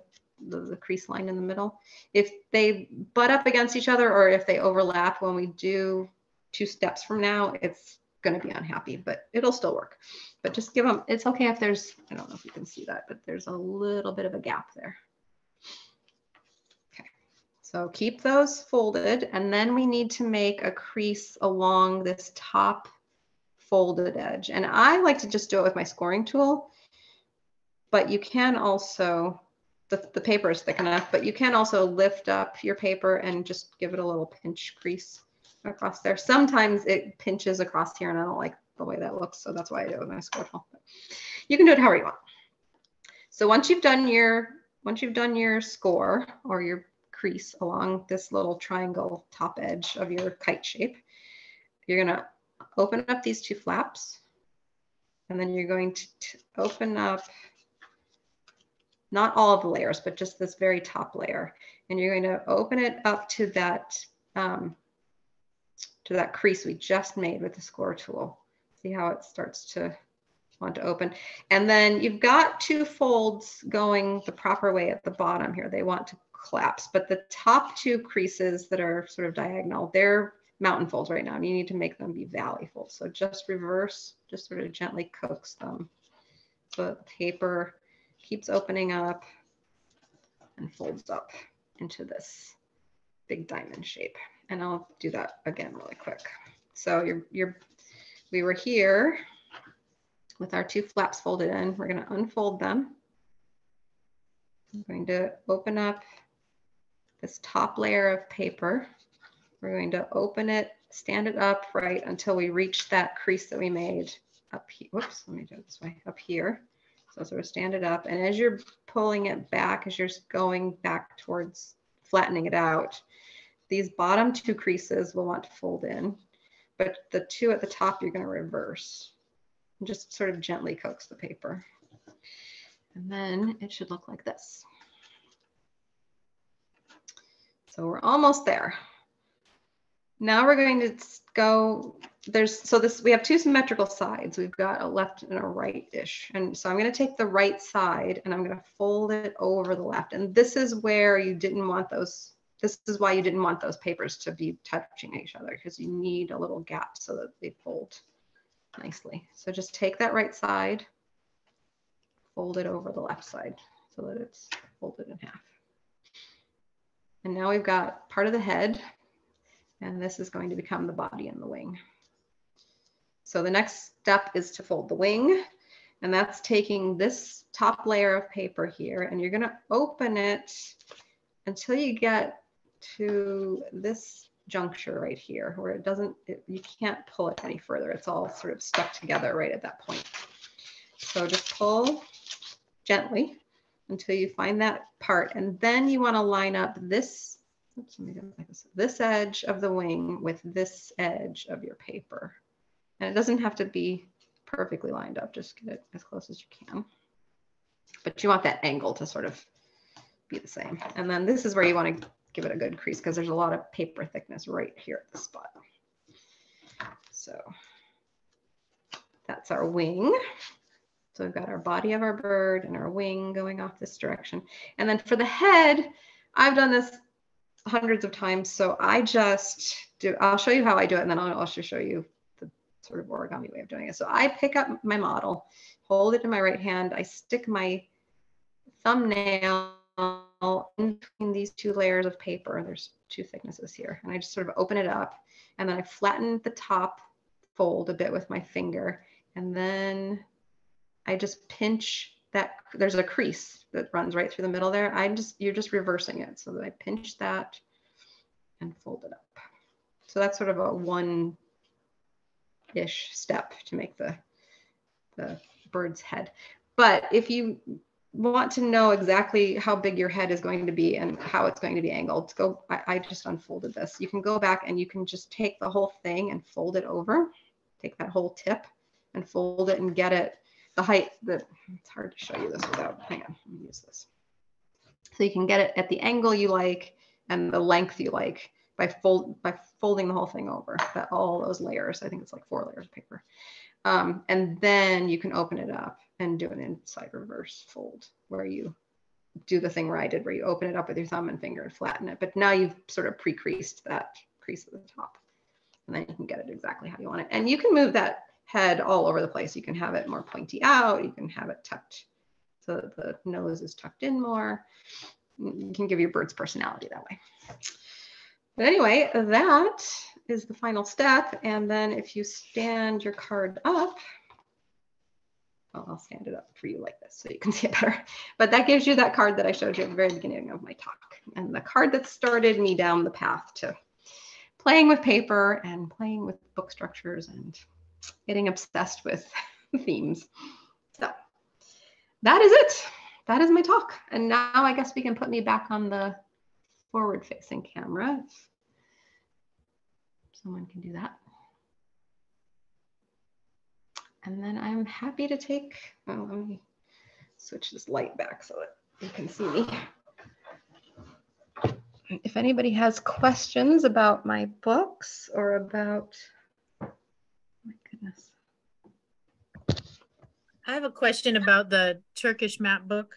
S1: crease line in the middle. If they butt up against each other, or if they overlap when we do 2 steps from now, it's going to be unhappy, but it'll still work. But just give them, it's okay if there's, I don't know if you can see that, but there's a little bit of a gap there. Okay, so keep those folded, and then we need to make a crease along this top folded edge. And I like to just do it with my scoring tool, but you can also, the paper is thick enough, but you can also lift up your paper and just give it a little pinch crease across there. Sometimes it pinches across here, and I don't like the way that looks, so that's why I do it with my score tool. But you can do it however you want. So once you've done your score or your crease along this little triangle top edge of your kite shape, you're going to open up these 2 flaps, and then you're going to open up not all of the layers, but just this very top layer, and you're going to open it up to that crease we just made with the score tool. See how it starts to want to open. And then you've got 2 folds going the proper way at the bottom here. They want to collapse, but the top two creases that are sort of diagonal, they're mountain folds right now, and you need to make them be valley folds. So just reverse, just sort of gently coax them. So the paper keeps opening up and folds up into this big diamond shape. And I'll do that again really quick. So we were here with our two flaps folded in. We're going to unfold them. I'm going to open up this top layer of paper. We're going to open it, stand it up right until we reach that crease that we made up here. Whoops, let me do it this way, up here. So sort of stand it up. And as you're pulling it back, as you're going back towards flattening it out, these bottom two creases will want to fold in, but the two at the top, you're going to reverse. And just sort of gently coax the paper. And then it should look like this. So we're almost there. Now we're going to go, we have two symmetrical sides. We've got a left and a right-ish. And so I'm going to take the right side and I'm going to fold it over the left. And this is where you didn't want those, this is why you didn't want those papers to be touching each other, because you need a little gap so that they fold nicely. So just take that right side, fold it over the left side so that it's folded in half. And now we've got part of the head, and this is going to become the body and the wing. So the next step is to fold the wing, and that's taking this top layer of paper here, and you're going to open it until you get to this juncture right here where it doesn't, you can't pull it any further. It's all sort of stuck together right at that point. So just pull gently until you find that part, and then you want to line up this, oops, let me do it like this edge of the wing with this edge of your paper. And it doesn't have to be perfectly lined up, just get it as close as you can. But you want that angle to sort of be the same. And then this is where you want to give it a good crease, because there's a lot of paper thickness right here at the spot. So that's our wing. So we've got our body of our bird and our wing going off this direction. And then for the head, I've done this hundreds of times. So I just do, I'll show you how I do it, and then I'll also show you the sort of origami way of doing it. So I pick up my model, hold it in my right hand. I stick my thumbnail in between these two layers of paper. There's two thicknesses here. And I just sort of open it up, and then I flatten the top fold a bit with my finger. And then I just pinch that, there's a crease that runs right through the middle there. You're just reversing it so that I pinch that and fold it up. So that's sort of a one-ish step to make the bird's head. But if you want to know exactly how big your head is going to be and how it's going to be angled, I just unfolded this. You can go back and you can just take the whole thing and fold it over, take that whole tip and fold it and get it the height that, it's hard to show you this without, hang on, let me use this. So you can get it at the angle you like and the length you like by folding the whole thing over, all those layers. I think it's like 4 layers of paper. And then you can open it up and do an inside reverse fold where you do the thing where I did, where you open it up with your thumb and finger and flatten it. But now you've sort of pre-creased that crease at the top. And then you can get it exactly how you want it. And you can move that head all over the place. You can have it more pointy out. You can have it tucked so that the nose is tucked in more. You can give your bird's personality that way. But anyway, that is the final step. And then if you stand your card up, well, I'll stand it up for you like this so you can see it better. But that gives you that card that I showed you at the very beginning of my talk. And the card that started me down the path to playing with paper and playing with book structures and getting obsessed with themes. So that is it. That is my talk. And now I guess we can put me back on the forward-facing camera. If someone can do that. And then I'm happy to take, well, let me switch this light back so that you can see me. If anybody has questions about my books or about, my goodness.
S3: I have a question about the Turkish map book.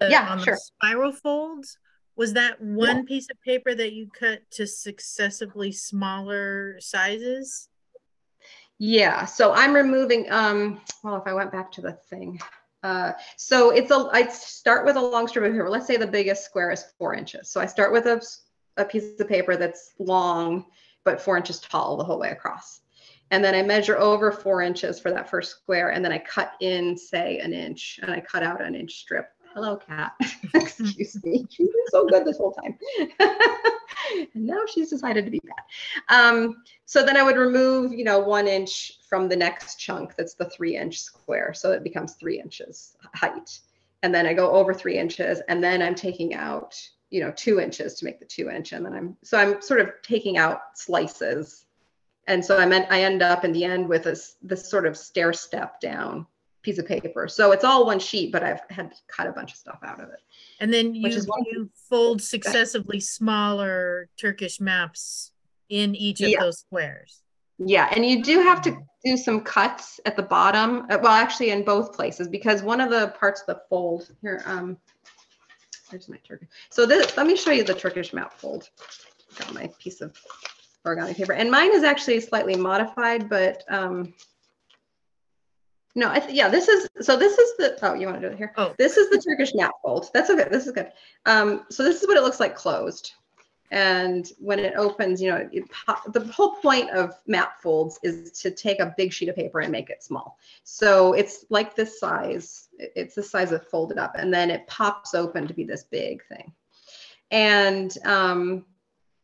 S1: Yeah,
S3: on
S1: sure.
S3: the spiral folds. Was that one piece of paper that you cut to successively smaller sizes?
S1: Yeah, so I'm removing, well, if I went back to the thing. So I start with a long strip of paper. Let's say the biggest square is 4 inches. So I start with a piece of paper that's long, but 4 inches tall the whole way across. And then I measure over 4 inches for that first square. And then I cut in, say, an inch, and I cut out an inch strip. Hello, cat. Excuse me. She's been so good this whole time. And now she's decided to be bad. So then I would remove, 1 inch from the next chunk. That's the 3-inch square. So it becomes 3 inches height. And then I go over 3 inches, and then I'm taking out, 2 inches to make the 2-inch. And then I'm sort of taking out slices. And so I end up in the end with this sort of stair step down piece of paper. So it's all one sheet, but I've had to cut a bunch of stuff out of it.
S3: And then you fold successively smaller Turkish maps in each of those squares.
S1: Yeah, and you do have to do some cuts at the bottom. Well, actually in both places, because one of the parts of the fold here, there's my Turkish. So let me show you the Turkish map fold. Got my piece of origami paper, and mine is actually slightly modified, but no, this is the, oh, you want to do it here?
S3: Oh,
S1: this is the Turkish map fold. That's okay. This is good. So this is what it looks like closed. And when it opens, the whole point of map folds is to take a big sheet of paper and make it small. So it's like this size. It's the size of folded up, and then it pops open to be this big thing. And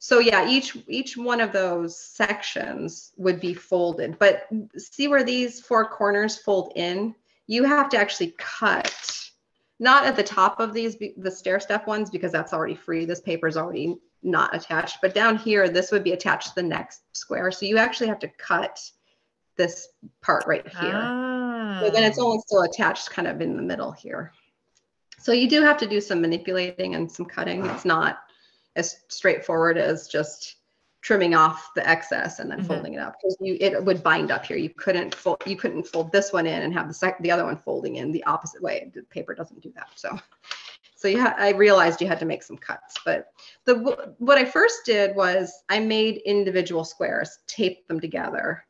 S1: so yeah, each one of those sections would be folded, but see where these 4 corners fold in? You have to actually cut, not at the top of these, the stair step ones, because that's already free. This paper is already not attached, but down here, this would be attached to the next square. So you actually have to cut this part right here.
S3: Ah.
S1: So then it's only still attached kind of in the middle here. So you do have to do some manipulating and some cutting. It's not as straightforward as just trimming off the excess and then folding it up, because it would bind up here. You couldn't fold this one in and have the other one folding in the opposite way. The paper doesn't do that. So I realized you had to make some cuts. But what I first did was I made individual squares, taped them together,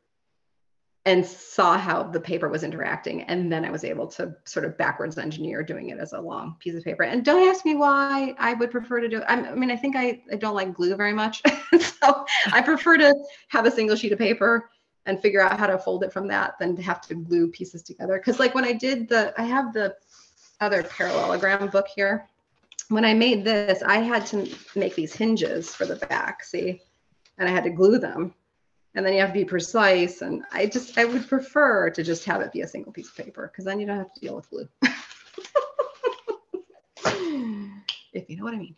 S1: and saw how the paper was interacting. And then I was able to sort of backwards engineer doing it as a long piece of paper. And don't ask me why I would prefer to do it. I mean, I think I don't like glue very much. So I prefer to have a single sheet of paper and figure out how to fold it from that than to have to glue pieces together. Because like when I did I have the other parallelogram book here. When I made this, I had to make these hinges for the back, see? And I had to glue them. And then you have to be precise. And I would prefer to just have it be a single piece of paper, because then you don't have to deal with glue. If you know what I mean.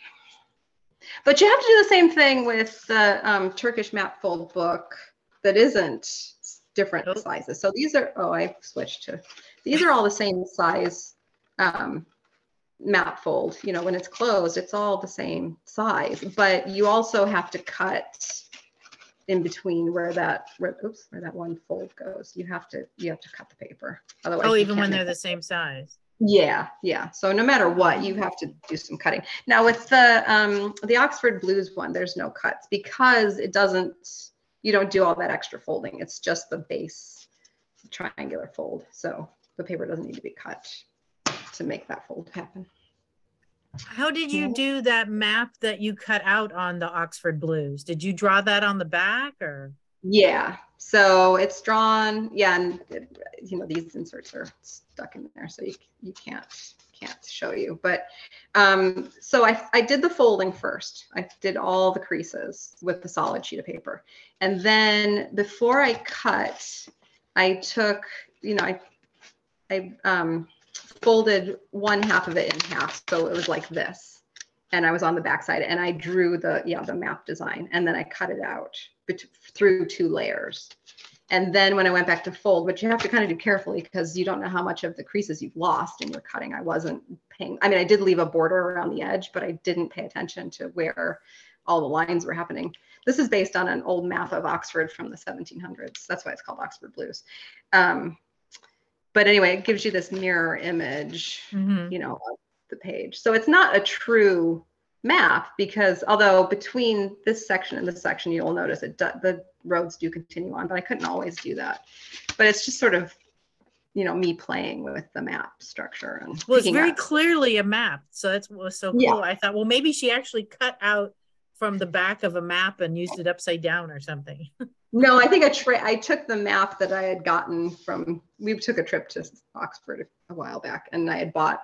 S1: But you have to do the same thing with the Turkish map fold book that isn't different sizes. So these are, I've switched to, these are all the same size map fold. When it's closed, it's all the same size, but you also have to cut in between where that one fold goes. You have to cut the paper. Otherwise,
S3: even when they're the same size.
S1: Yeah. So no matter what, you have to do some cutting. Now with the Oxford Blues one, there's no cuts, because you don't do all that extra folding. It's just the base triangular fold. So the paper doesn't need to be cut to make that fold happen.
S3: How did you do that map that you cut out on the Oxford Blues? Did you draw that on the back, or? Yeah, so it's drawn. Yeah, and these inserts are stuck in there, so you can't show you. But so I did the folding first. I did all the creases with the solid sheet of paper, and then before I cut, I took I folded one half of it in half, so it was like this, and I was on the back side, and I drew the map design, and then I cut it out through 2 layers. And then when I went back to fold, which you have to kind of do carefully, because you don't know how much of the creases you've lost in your cutting. I wasn't paying, I mean, I did leave a border around the edge, but I didn't pay attention to where all the lines were happening. This is based on an old map of Oxford from the 1700s. That's why it's called Oxford Blues. But anyway, it gives you this mirror image, of the page. So it's not a true
S1: map, because although between this section and this section, you'll notice the roads do continue on, but I couldn't always do that. But it's just sort of, me playing with the map structure. And
S3: well, it's very clearly a map. So that's what was so cool. Yeah. I thought, well, maybe she actually cut out from the back of a map and used it upside down or something.
S1: No, I think I took the map that I had gotten we took a trip to Oxford a while back, and I had bought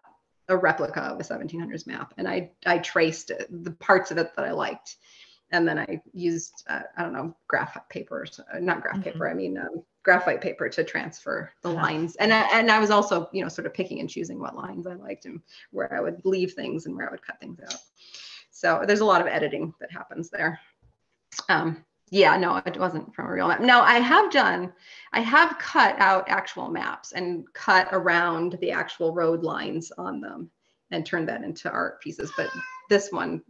S1: a replica of a 1700s map, and I traced the parts of it that I liked. And then I used, graphite paper, not graph paper, I mean, graphite paper to transfer the lines. And I was also, sort of picking and choosing what lines I liked and where I would leave things and where I would cut things out. So there's a lot of editing that happens there. Yeah, no, it wasn't from a real map. No, I have cut out actual maps and cut around the actual road lines on them and turned that into art pieces. But this one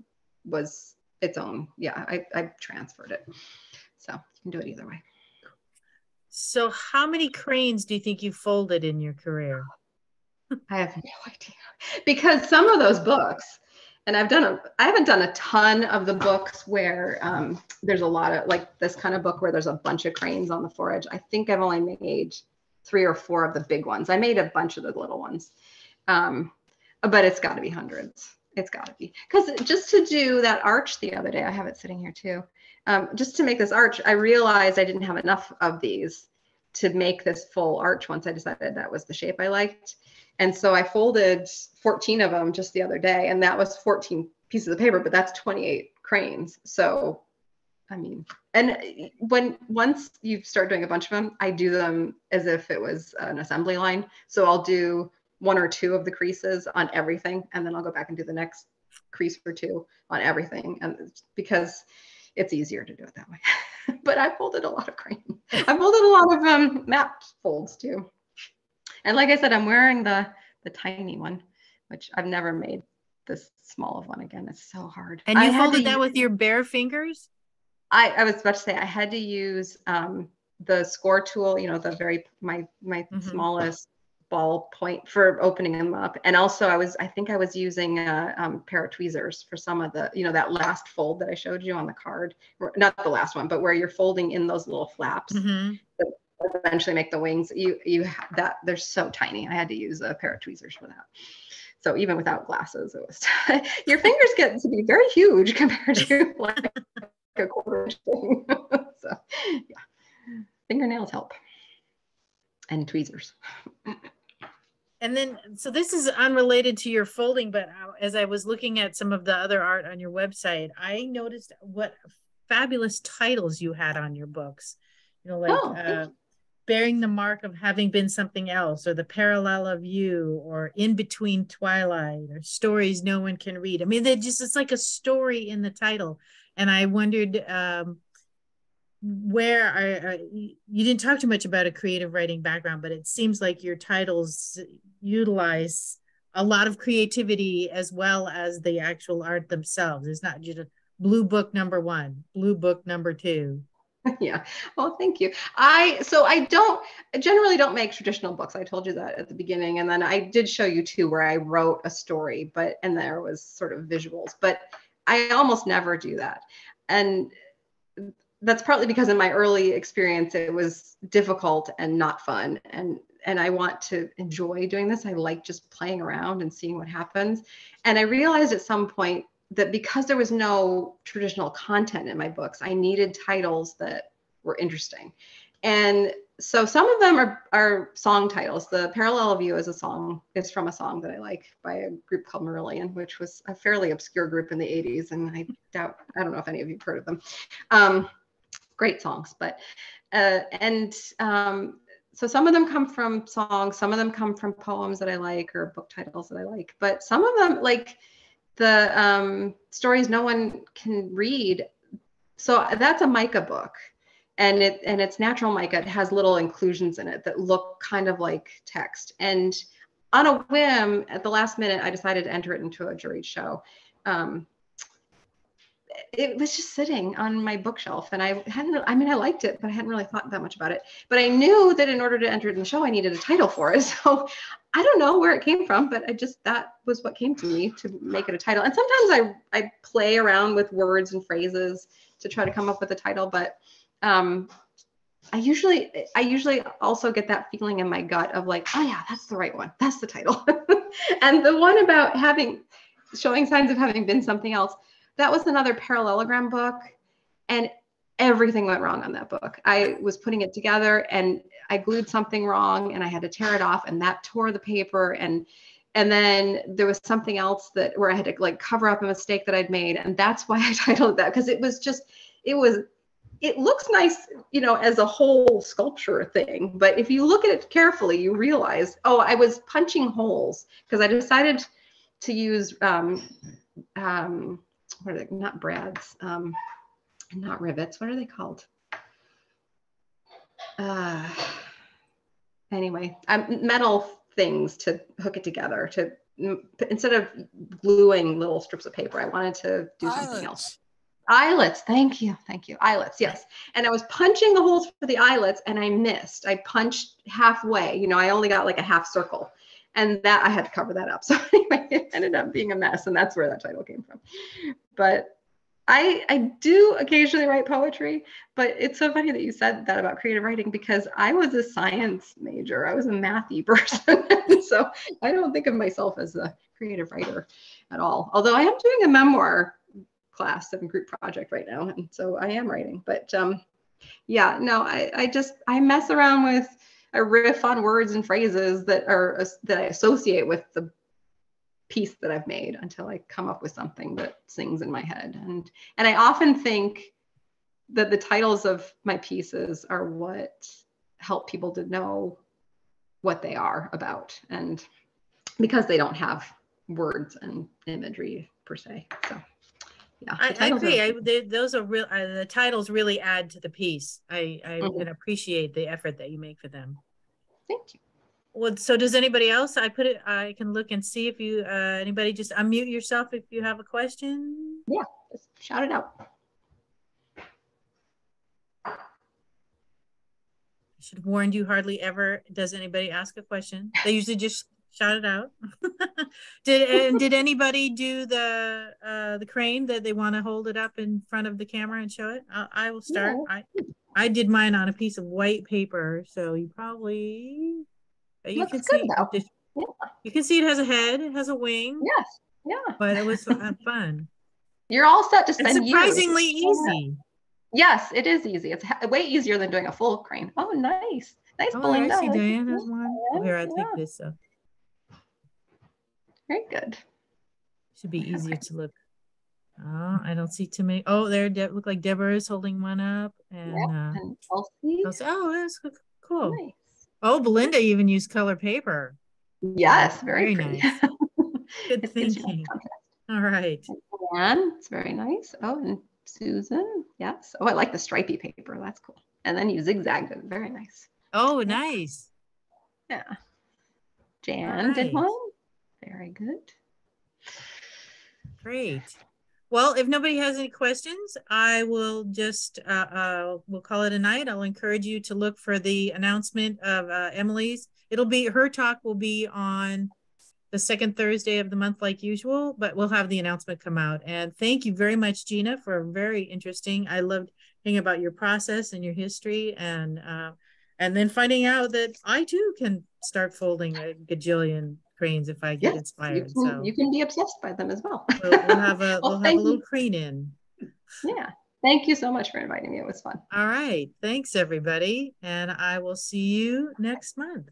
S1: was its own. Yeah, I transferred it. So you can do it either way.
S3: So how many cranes do you think you folded in your career?
S1: I have no idea, because some of those books, and I haven't done a ton of the books where there's a lot of, like this kind of book where there's a bunch of cranes on the forage. I think I've only made 3 or 4 of the big ones. I made a bunch of the little ones, but it's got to be hundreds. It's got to be, because just to do that arch the other day, I have it sitting here too. Just to make this arch, I realized I didn't have enough of these to make this full arch once I decided that was the shape I liked. And so I folded 14 of them just the other day, and that was 14 pieces of paper, but that's 28 cranes. So, I mean, and once you start doing a bunch of them, I do them as if it was an assembly line. So I'll do 1 or 2 of the creases on everything, and then I'll go back and do the next crease or 2 on everything, and because it's easier to do it that way. But I folded a lot of cranes. I folded a lot of map folds too. And like I said, I'm wearing the tiny one, which I've never made this small of one again. It's so hard.
S3: And you folded that with your bare fingers?
S1: I was about to say I had to use the score tool, the my smallest ball point for opening them up. And also I think I was using a pair of tweezers for some of the, that last fold that I showed you on the card, not the last one, but where you're folding in those little flaps that eventually make the wings. That they're so tiny. I had to use a pair of tweezers for that. So even without glasses, it was your fingers get to be very huge compared to like a quarter-inch thing. So yeah, fingernails help, and tweezers.
S3: And then, so this is unrelated to your folding, but as I was looking at some of the other art on your website, I noticed what fabulous titles you had on your books. Bearing the Mark of Having Been Something Else, or The Parallel of You, or In Between Twilight, or Stories No One Can Read. I mean, it's like a story in the title. And I wondered, you didn't talk too much about a creative writing background, but it seems like your titles utilize a lot of creativity as well as the actual art themselves. It's not just a blue book number 1, blue book number 2.
S1: Yeah. Well, thank you. I generally don't make traditional books. I told you that at the beginning. And then I did show you 2 where I wrote a story, and there was sort of visuals, but I almost never do that. And that's partly because in my early experience, it was difficult and not fun. And I want to enjoy doing this. I like just playing around and seeing what happens. And I realized at some point that because there was no traditional content in my books, I needed titles that were interesting. And so some of them are song titles. The Parallel of You is from a song that I like by a group called Marillion, which was a fairly obscure group in the 80s. And I don't know if any of you have heard of them. Great songs, but so some of them come from songs, some of them come from poems that I like or book titles that I like, but some of them, like the Stories No One Can Read. So that's a mica book, and it's natural mica. It has little inclusions in it that look kind of like text. And on a whim, at the last minute, I decided to enter it into a juried show. it was just sitting on my bookshelf, and I liked it, but I hadn't really thought that much about it. But I knew that in order to enter it in the show, I needed a title for it. So I don't know where it came from, but that was what came to me to make it a title. And sometimes I play around with words and phrases to try to come up with a title, but I usually also get that feeling in my gut of like, oh yeah, that's the right one. That's the title. And the one about showing signs of having been something else, that was another parallelogram book, and everything went wrong on that book. I was putting it together and I glued something wrong and I had to tear it off, and that tore the paper. And then there was something else where I had to like cover up a mistake that I'd made. And that's why I titled it that, because it looks nice, as a whole sculpture thing. But if you look at it carefully, you realize, oh, I was punching holes because I decided to use, what are they? Not brads, not rivets. What are they called? Anyway, metal things to hook it together. Instead of gluing little strips of paper, I wanted to do something else. Eyelets, thank you, eyelets, yes. And I was punching the holes for the eyelets, and I missed. I punched halfway. I only got like a half circle, and that I had to cover that up. So anyway, it ended up being a mess, and that's where that title came from. But I do occasionally write poetry, but it's so funny that you said that about creative writing, because I was a science major. I was a mathy person. So I don't think of myself as a creative writer at all. Although I am doing a memoir class and group project right now, and so I am writing. But yeah, no, I mess around with a riff on words and phrases that I associate with the piece that I've made until I come up with something that sings in my head. And I often think that the titles of my pieces are what help people to know what they are about, and because they don't have words and imagery per se. So yeah,
S3: I agree. Those are real. The titles really add to the piece. I can appreciate the effort that you make for them.
S1: Thank you.
S3: Well, so does anybody else? I can look and see if you, anybody, just unmute yourself if you have a question.
S1: Yeah, just shout it out.
S3: I should have warned you, hardly ever does anybody ask a question. They usually just shout it out. Did anybody do the crane that they want to hold it up in front of the camera and show it? I will start. Yeah. I did mine on a piece of white paper, so you probably you can see. Yeah. You can see it has a head, it has a wing.
S1: Yes, yeah.
S3: But it was fun.
S1: You're all set to spend
S3: years. Surprisingly easy.
S1: Yes, it is easy. It's way easier than doing a full crane. Oh, nice. Nice, Belinda.
S3: I see Diane has one. Oh, here, I take this up.
S1: Very good.
S3: Should be easier to look. Oh, I don't see too many. Oh, there, look like Deborah is holding one up. And Elsie. Oh, that's cool. Nice. Oh, Belinda even used color paper.
S1: Yes, very
S3: nice. Good thinking. All right.
S1: And it's very nice. Oh, and Susan. Yes. Oh, I like the stripy paper. That's cool. And then you zigzagged it. Very nice.
S3: Oh, nice.
S1: Yeah. Jan did one. Very good.
S3: Great. Well, if nobody has any questions, I will just, we'll call it a night. I'll encourage you to look for the announcement of Emily's. Her talk will be on the second Thursday of the month like usual, but we'll have the announcement come out. And thank you very much, Gina, for very interesting. I loved hearing about your process and your history, and then finding out that I too can start folding a gajillion cranes if I get inspired.
S1: You can be obsessed by them as well.
S3: We'll have a little crane in.
S1: Yeah. Thank you so much for inviting me. It was fun.
S3: All right. Thanks, everybody. And I will see you next month.